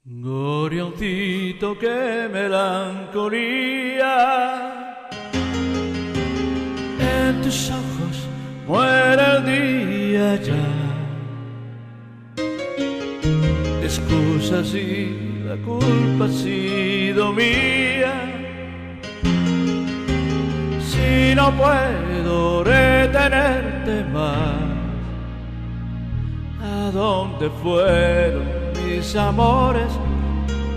Gorrioncito, qué melancolía, en tus ojos muere el día ya. Excusas y la culpa ha sido mía, si no puedo retenerte más. ¿A dónde fueron mis amores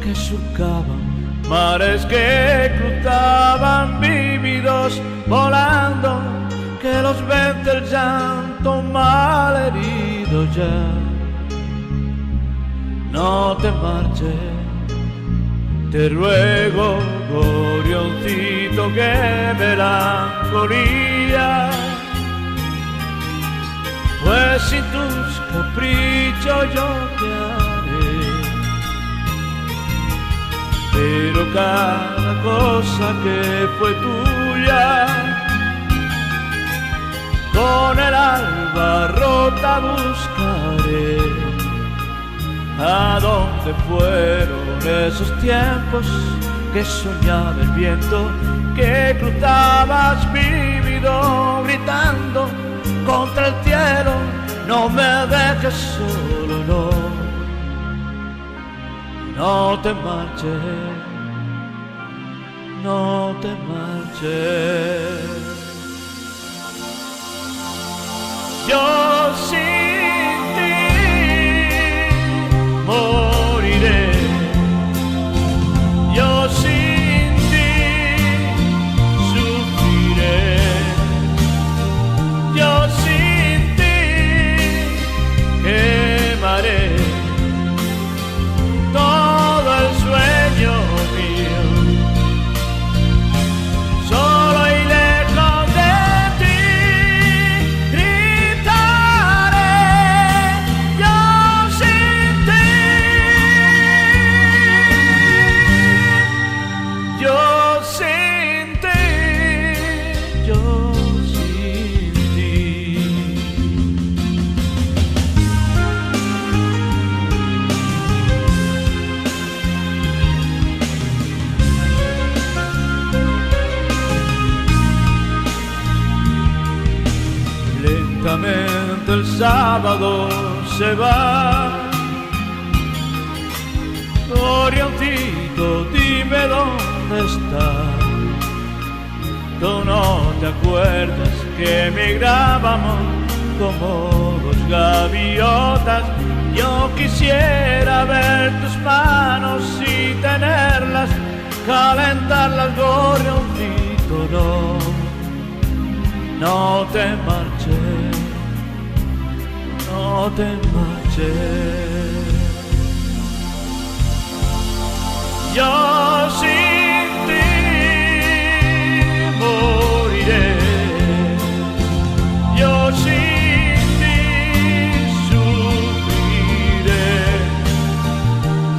que surcaban mares que cruzaban, vívidos volando, que los vence el llanto malherido ya? No te marches, te ruego, gorrioncito, que melancolía, pues sin tus caprichos yo te haré. Pero cada cosa que fue tuya, con el alba rota buscaré. ¿A dónde fueron esos tiempos que soñaba el viento, que cruzabas vívido gritando contra el cielo? No me dejes solo, no te marches, no te marches. Yo sin ti moriré, yo sin ti sufriré, yo sin ti quemaré todo el sueño mío. Solo y lejos de ti gritaré, yo sin ti, yo sin ti, yo sin ti. Lentamente el sábado se va. Gorrioncito, dime dónde estás. Tú no te acuerdas que emigrábamos como dos gaviotas. Yo quisiera ver tus manos y tenerlas, calentarlas, gorrioncito, no te marches, no te marches. Yo sin ti moriré, yo sin ti sufriré,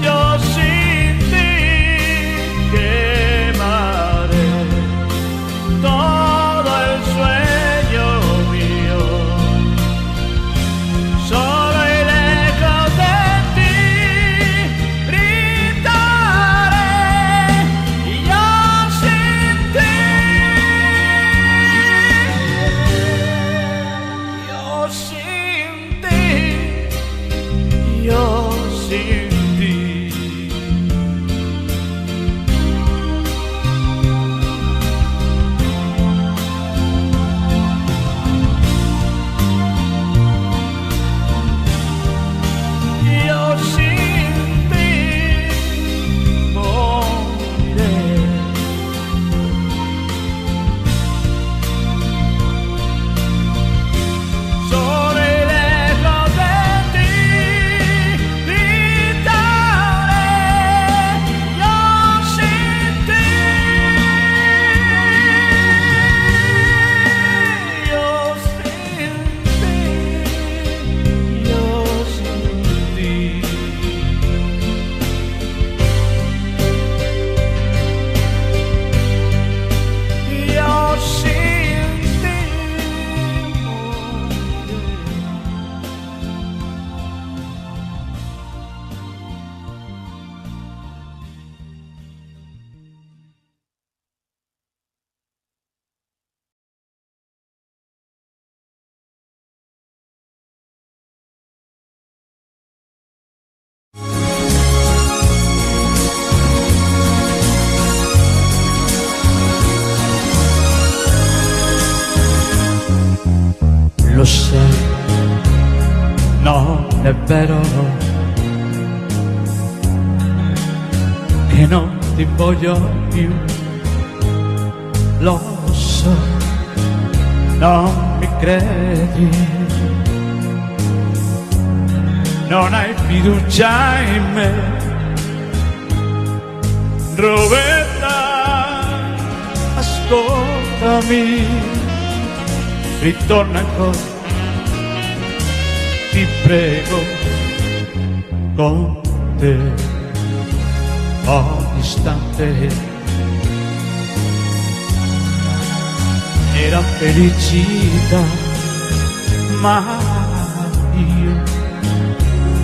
yo sin ti quemaré todo el sueño mío. Solo y lejos de ti gritaré, lo sai, non è vero che non ti voglio più, lo so, non mi credi, non hai fiducia in me, Roberta, ascoltami, ritorna ancora, ti prego, con te ogni istante era felicità, ma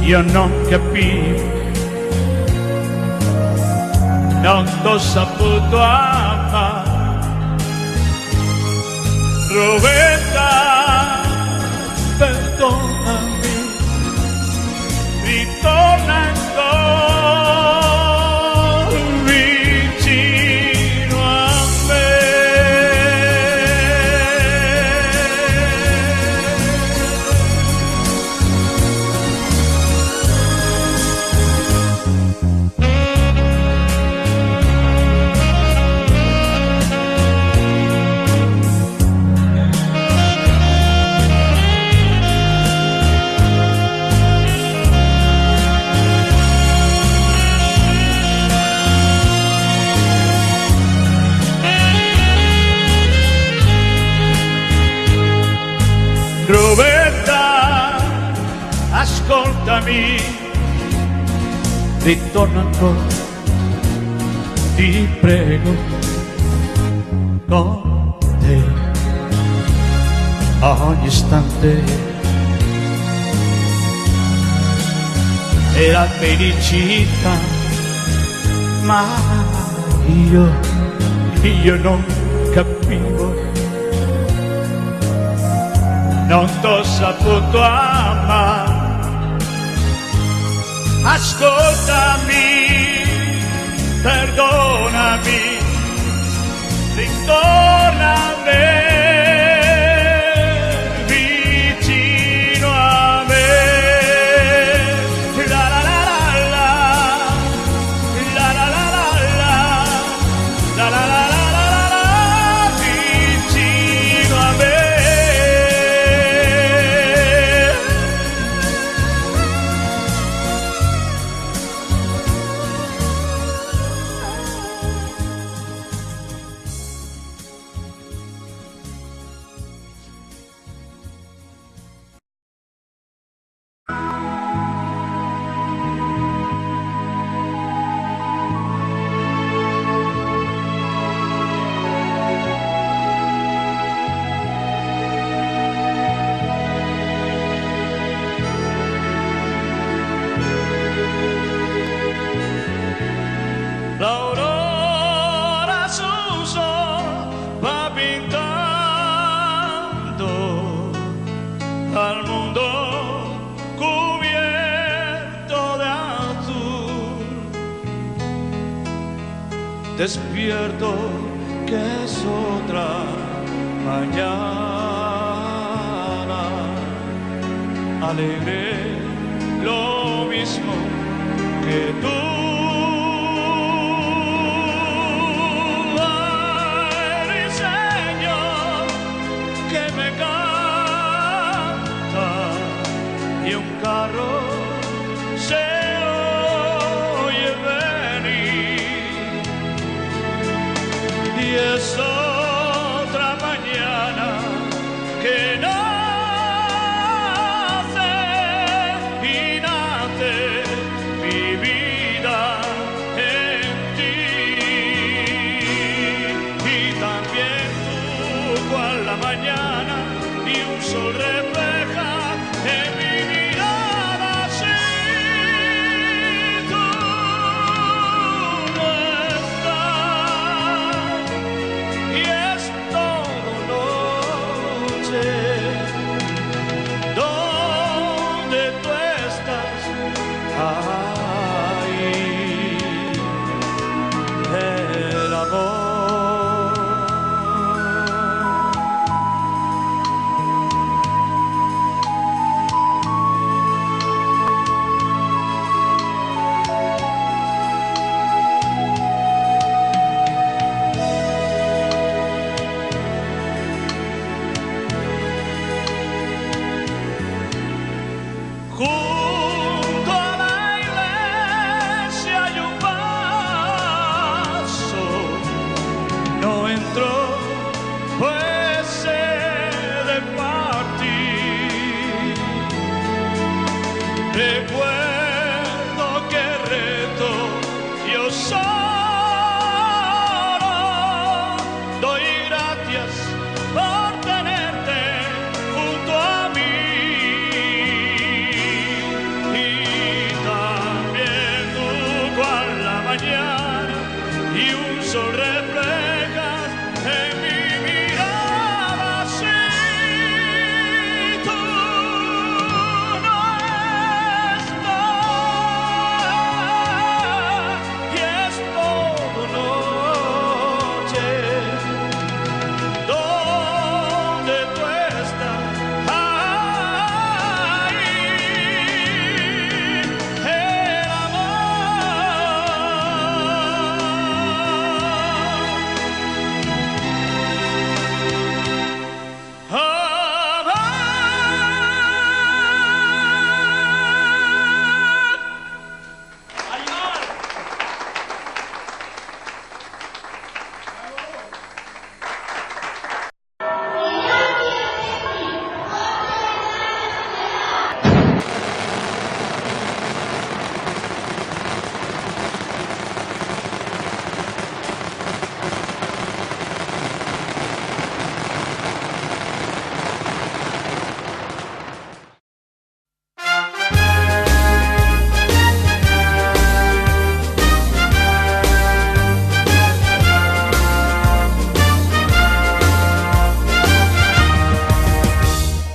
io non capivo, non t'ho saputo amare, Roberta, perdonami, ritorna ancora vicino a me. Roberta, ascoltami, ritorno ancora, ti prego, con te ogni istante era felicità, ma io non capivo, non t'ho saputo amare, ascoltami, perdonami, ritorna a me, vicino a me, la la la la la, la la la la la, la la la la, vicino a me. L'aurora sul sol va pintando al mundo cubierto de azul. Despierto que es otra mañana, alegre lo mismo que tú. Carro se oye venir y es otra mañana que nace y nace mi vida en ti, y también tú cual la mañana y un sol refleja en mi mirada. Si tú no estás y es todo noche, donde tú estás, ahí el amor.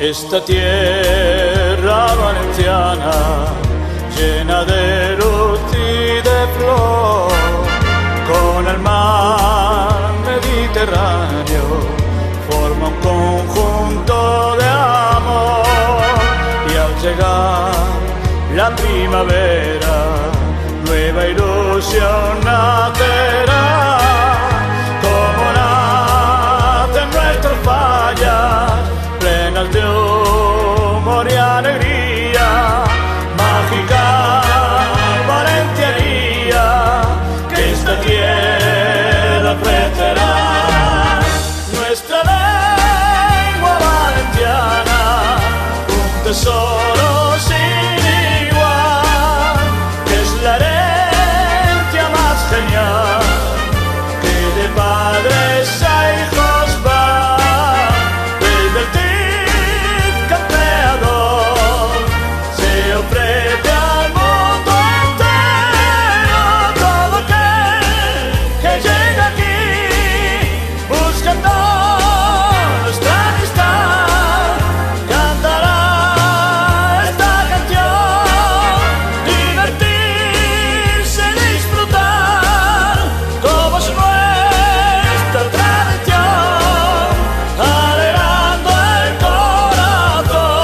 Esta tierra valenciana, llena de luz y de flor, con el mar Mediterráneo, forma un conjunto de amor. Y al llegar la primavera, nueva ilusión nacerá, como nacen nuestras fallas, plenas de humor y alegría, mágica valencianía que esta tierra ofrecerá. Nuestra lengua valenciana, un tesoro sin igual, que es la herencia más genial que de padres a hijos va. Desde el se ofrece al mundo entero, todo aquel que llega aquí buscando nuestra amistad, cantará esta canción, divertirse, disfrutar, como es nuestra tradición, alegrando el corazón.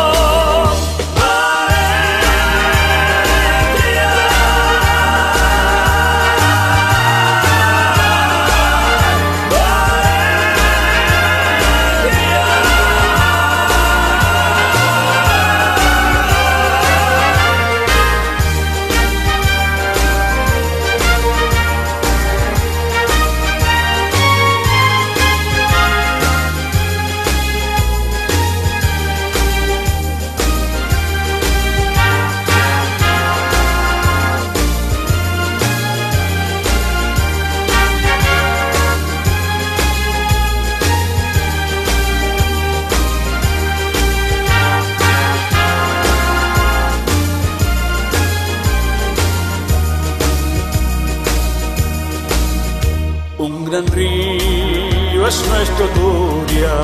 Un gran río es nuestro Turia,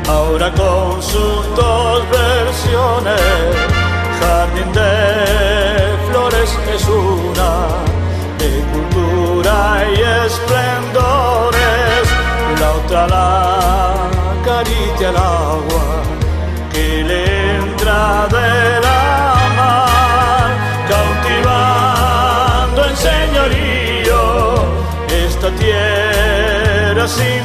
ahora con sus dos versiones. Jardín de flores es una, de cultura y esplendores. La otra la acaricia el agua que le entra de la mar, cautivando en señorío esta tierra sin